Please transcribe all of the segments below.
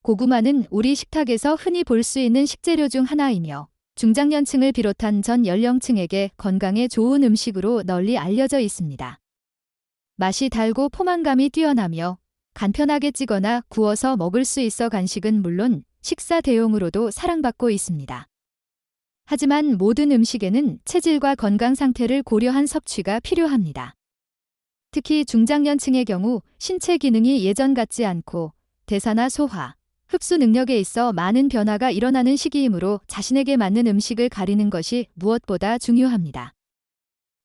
고구마는 우리 식탁에서 흔히 볼 수 있는 식재료 중 하나이며 중장년층을 비롯한 전 연령층에게 건강에 좋은 음식으로 널리 알려져 있습니다. 맛이 달고 포만감이 뛰어나며 간편하게 찌거나 구워서 먹을 수 있어 간식은 물론 식사 대용으로도 사랑받고 있습니다. 하지만 모든 음식에는 체질과 건강 상태를 고려한 섭취가 필요합니다. 특히 중장년층의 경우 신체 기능이 예전 같지 않고 대사나 소화, 흡수 능력에 있어 많은 변화가 일어나는 시기이므로 자신에게 맞는 음식을 가리는 것이 무엇보다 중요합니다.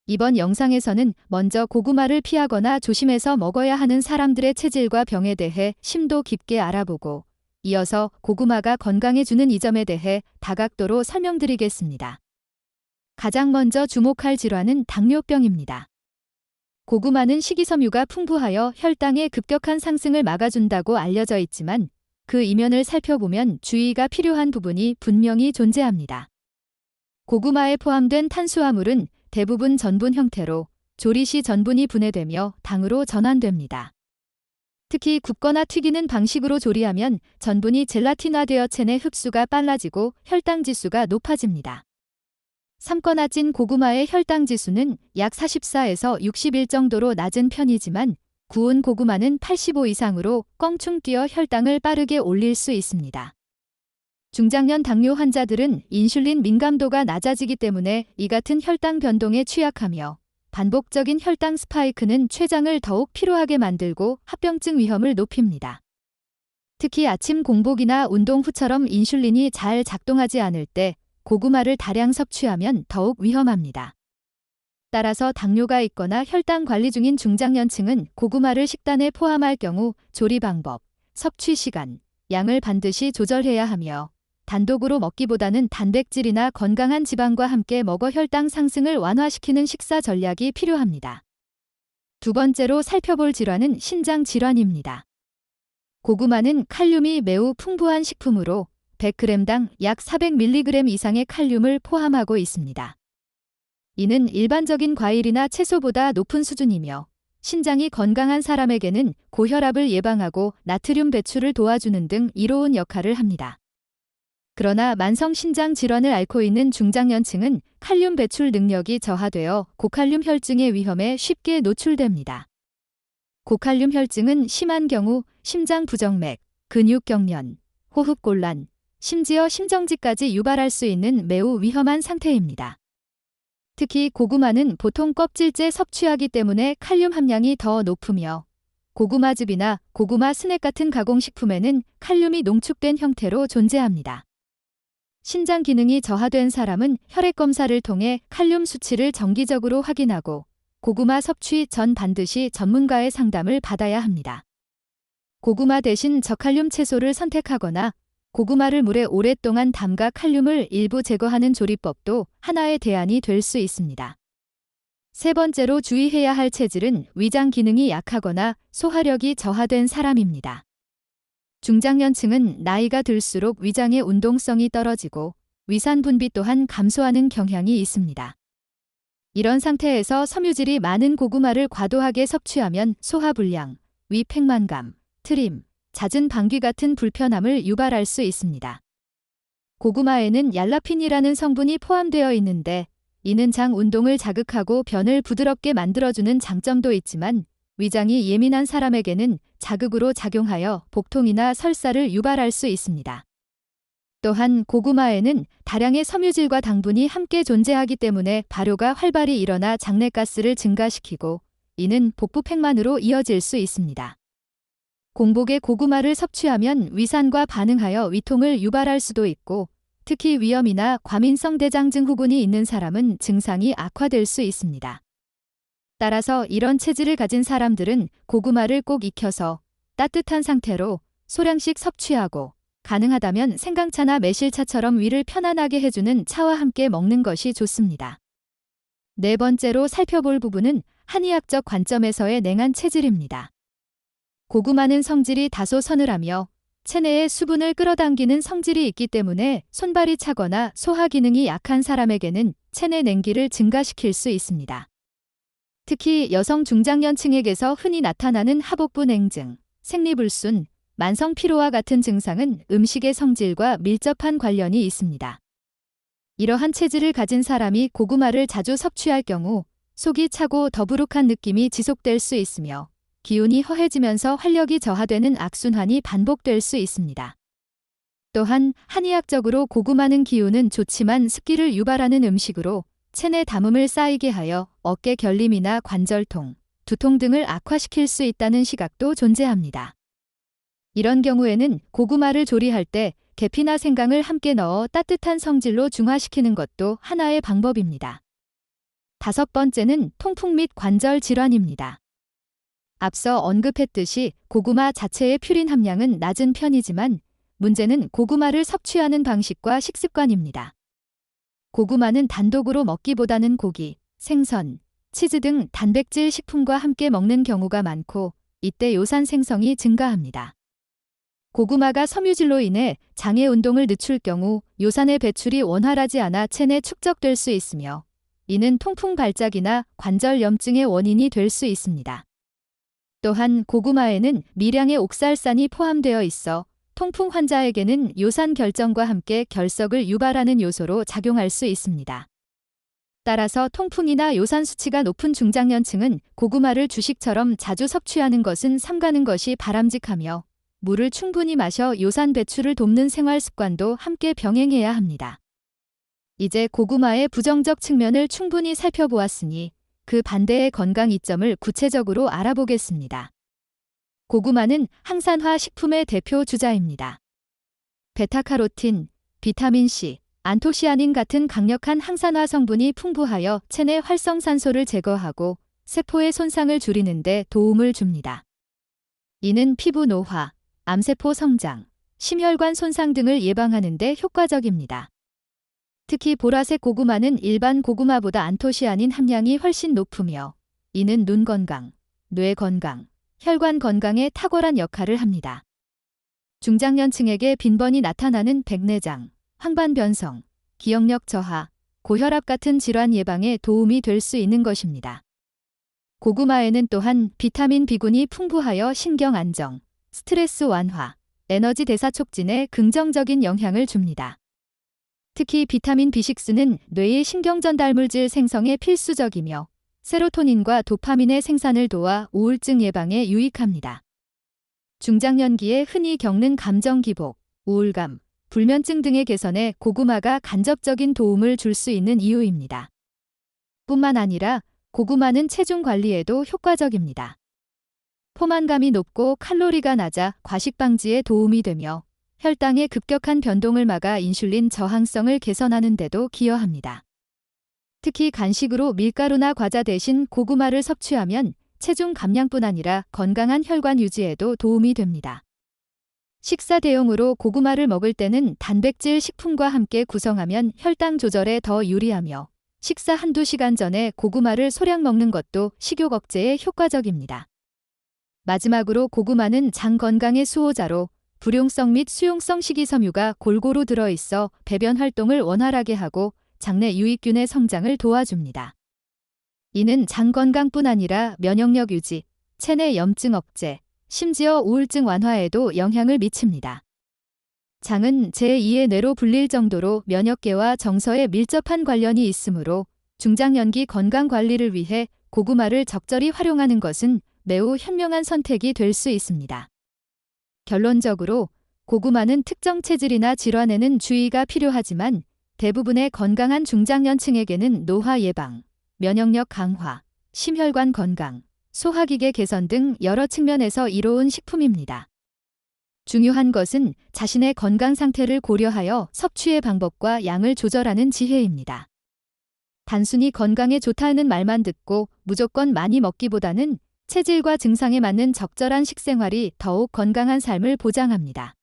이번 영상에서는 먼저 고구마를 피하거나 조심해서 먹어야 하는 사람들의 체질과 병에 대해 심도 깊게 알아보고 이어서 고구마가 건강에 주는 이점에 대해 다각도로 설명드리겠습니다. 가장 먼저 주목할 질환은 당뇨병입니다. 고구마는 식이섬유가 풍부하여 혈당의 급격한 상승을 막아준다고 알려져 있지만 그 이면을 살펴보면 주의가 필요한 부분이 분명히 존재합니다. 고구마에 포함된 탄수화물은 대부분 전분 형태로 조리 시 전분이 분해되며 당으로 전환됩니다. 특히 굽거나 튀기는 방식으로 조리하면 전분이 젤라틴화되어 체내 흡수가 빨라지고 혈당 지수가 높아집니다. 삶거나 찐 고구마의 혈당 지수는 약 44에서 61 정도로 낮은 편이지만 구운 고구마는 85 이상으로 껑충 뛰어 혈당을 빠르게 올릴 수 있습니다. 중장년 당뇨 환자들은 인슐린 민감도가 낮아지기 때문에 이 같은 혈당 변동에 취약하며 반복적인 혈당 스파이크는 췌장을 더욱 피로하게 만들고 합병증 위험을 높입니다. 특히 아침 공복이나 운동 후처럼 인슐린이 잘 작동하지 않을 때 고구마를 다량 섭취하면 더욱 위험합니다. 따라서 당뇨가 있거나 혈당 관리 중인 중장년층은 고구마를 식단에 포함할 경우 조리 방법, 섭취 시간, 양을 반드시 조절해야 하며 단독으로 먹기보다는 단백질이나 건강한 지방과 함께 먹어 혈당 상승을 완화시키는 식사 전략이 필요합니다. 두 번째로 살펴볼 질환은 신장 질환입니다. 고구마는 칼륨이 매우 풍부한 식품으로 100g당 약 400mg 이상의 칼륨을 포함하고 있습니다. 이는 일반적인 과일이나 채소보다 높은 수준이며 신장이 건강한 사람에게는 고혈압을 예방하고 나트륨 배출을 도와주는 등 이로운 역할을 합니다. 그러나 만성 신장 질환을 앓고 있는 중장년층은 칼륨 배출 능력이 저하되어 고칼륨 혈증의 위험에 쉽게 노출됩니다. 고칼륨 혈증은 심한 경우 심장 부정맥, 근육경련, 호흡곤란, 심지어 심정지까지 유발할 수 있는 매우 위험한 상태입니다. 특히 고구마는 보통 껍질째 섭취하기 때문에 칼륨 함량이 더 높으며 고구마즙이나 고구마 스낵 같은 가공식품에는 칼륨이 농축된 형태로 존재합니다. 신장 기능이 저하된 사람은 혈액 검사를 통해 칼륨 수치를 정기적으로 확인하고 고구마 섭취 전 반드시 전문가의 상담을 받아야 합니다. 고구마 대신 저칼륨 채소를 선택하거나 고구마를 물에 오랫동안 담가 칼륨을 일부 제거하는 조리법도 하나의 대안이 될 수 있습니다. 세 번째로 주의해야 할 체질은 위장 기능이 약하거나 소화력이 저하된 사람입니다. 중장년층은 나이가 들수록 위장의 운동성이 떨어지고 위산 분비 또한 감소하는 경향이 있습니다. 이런 상태에서 섬유질이 많은 고구마를 과도하게 섭취하면 소화불량, 위팽만감, 트림, 잦은 방귀 같은 불편함을 유발할 수 있습니다. 고구마에는 얄라핀이라는 성분이 포함되어 있는데 이는 장 운동을 자극하고 변을 부드럽게 만들어주는 장점도 있지만 위장이 예민한 사람에게는 자극으로 작용하여 복통이나 설사를 유발할 수 있습니다. 또한 고구마에는 다량의 섬유질과 당분이 함께 존재하기 때문에 발효가 활발히 일어나 장내가스를 증가시키고 이는 복부팽만으로 이어질 수 있습니다. 공복에 고구마를 섭취하면 위산과 반응하여 위통을 유발할 수도 있고 특히 위염이나 과민성 대장증 후군이 있는 사람은 증상이 악화될 수 있습니다. 따라서 이런 체질을 가진 사람들은 고구마를 꼭 익혀서 따뜻한 상태로 소량씩 섭취하고 가능하다면 생강차나 매실차처럼 위를 편안하게 해주는 차와 함께 먹는 것이 좋습니다. 네 번째로 살펴볼 부분은 한의학적 관점에서의 냉한 체질입니다. 고구마는 성질이 다소 서늘하며 체내에 수분을 끌어당기는 성질이 있기 때문에 손발이 차거나 소화 기능이 약한 사람에게는 체내 냉기를 증가시킬 수 있습니다. 특히 여성 중장년층에게서 흔히 나타나는 하복부 냉증, 생리불순, 만성 피로와 같은 증상은 음식의 성질과 밀접한 관련이 있습니다. 이러한 체질을 가진 사람이 고구마를 자주 섭취할 경우 속이 차고 더부룩한 느낌이 지속될 수 있으며 기운이 허해지면서 활력이 저하되는 악순환이 반복될 수 있습니다. 또한 한의학적으로 고구마는 기운은 좋지만 습기를 유발하는 음식으로 체내 담음을 쌓이게 하여 어깨 결림이나 관절통, 두통 등을 악화시킬 수 있다는 시각도 존재합니다. 이런 경우에는 고구마를 조리할 때 계피나 생강을 함께 넣어 따뜻한 성질로 중화시키는 것도 하나의 방법입니다. 5번째는 통풍 및 관절 질환입니다. 앞서 언급했듯이 고구마 자체의 퓨린 함량은 낮은 편이지만 문제는 고구마를 섭취하는 방식과 식습관입니다. 고구마는 단독으로 먹기보다는 고기, 생선, 치즈 등 단백질 식품과 함께 먹는 경우가 많고 이때 요산 생성이 증가합니다. 고구마가 섬유질로 인해 장의 운동을 늦출 경우 요산의 배출이 원활하지 않아 체내 축적될 수 있으며 이는 통풍 발작이나 관절염증의 원인이 될 수 있습니다. 또한 고구마에는 미량의 옥살산이 포함되어 있어 통풍 환자에게는 요산 결정과 함께 결석을 유발하는 요소로 작용할 수 있습니다. 따라서 통풍이나 요산 수치가 높은 중장년층은 고구마를 주식처럼 자주 섭취하는 것은 삼가는 것이 바람직하며 물을 충분히 마셔 요산 배출을 돕는 생활 습관도 함께 병행해야 합니다. 이제 고구마의 부정적 측면을 충분히 살펴보았으니 그 반대의 건강 이점을 구체적으로 알아보겠습니다. 고구마는 항산화 식품의 대표 주자입니다. 베타카로틴, 비타민C, 안토시아닌 같은 강력한 항산화 성분이 풍부하여 체내 활성산소를 제거하고 세포의 손상을 줄이는 데 도움을 줍니다. 이는 피부 노화, 암세포 성장, 심혈관 손상 등을 예방하는 데 효과적입니다. 특히 보라색 고구마는 일반 고구마보다 안토시아닌 함량이 훨씬 높으며 이는 눈 건강, 뇌 건강, 혈관 건강에 탁월한 역할을 합니다. 중장년층에게 빈번히 나타나는 백내장, 황반변성, 기억력 저하, 고혈압 같은 질환 예방에 도움이 될 수 있는 것입니다. 고구마에는 또한 비타민 B군이 풍부하여 신경 안정, 스트레스 완화, 에너지 대사 촉진에 긍정적인 영향을 줍니다. 특히 비타민 B6는 뇌의 신경전달물질 생성에 필수적이며 세로토닌과 도파민의 생산을 도와 우울증 예방에 유익합니다. 중장년기에 흔히 겪는 감정 기복, 우울감, 불면증 등의 개선에 고구마가 간접적인 도움을 줄 수 있는 이유입니다. 뿐만 아니라 고구마는 체중 관리에도 효과적입니다. 포만감이 높고 칼로리가 낮아 과식 방지에 도움이 되며 혈당의 급격한 변동을 막아 인슐린 저항성을 개선하는 데도 기여합니다. 특히 간식으로 밀가루나 과자 대신 고구마를 섭취하면 체중 감량뿐 아니라 건강한 혈관 유지에도 도움이 됩니다. 식사 대용으로 고구마를 먹을 때는 단백질 식품과 함께 구성하면 혈당 조절에 더 유리하며 식사 한두 시간 전에 고구마를 소량 먹는 것도 식욕 억제에 효과적입니다. 마지막으로 고구마는 장 건강의 수호자로 불용성 및 수용성 식이섬유가 골고루 들어있어 배변 활동을 원활하게 하고 장내 유익균의 성장을 도와줍니다. 이는 장 건강뿐 아니라 면역력 유지, 체내 염증 억제, 심지어 우울증 완화에도 영향을 미칩니다. 장은 제2의 뇌로 불릴 정도로 면역계와 정서에 밀접한 관련이 있으므로 중장년기 건강 관리를 위해 고구마를 적절히 활용하는 것은 매우 현명한 선택이 될 수 있습니다. 결론적으로 고구마는 특정 체질이나 질환에는 주의가 필요하지만 대부분의 건강한 중장년층에게는 노화 예방, 면역력 강화, 심혈관 건강, 소화기계 개선 등 여러 측면에서 이로운 식품입니다. 중요한 것은 자신의 건강 상태를 고려하여 섭취의 방법과 양을 조절하는 지혜입니다. 단순히 건강에 좋다는 말만 듣고 무조건 많이 먹기보다는 체질과 증상에 맞는 적절한 식생활이 더욱 건강한 삶을 보장합니다.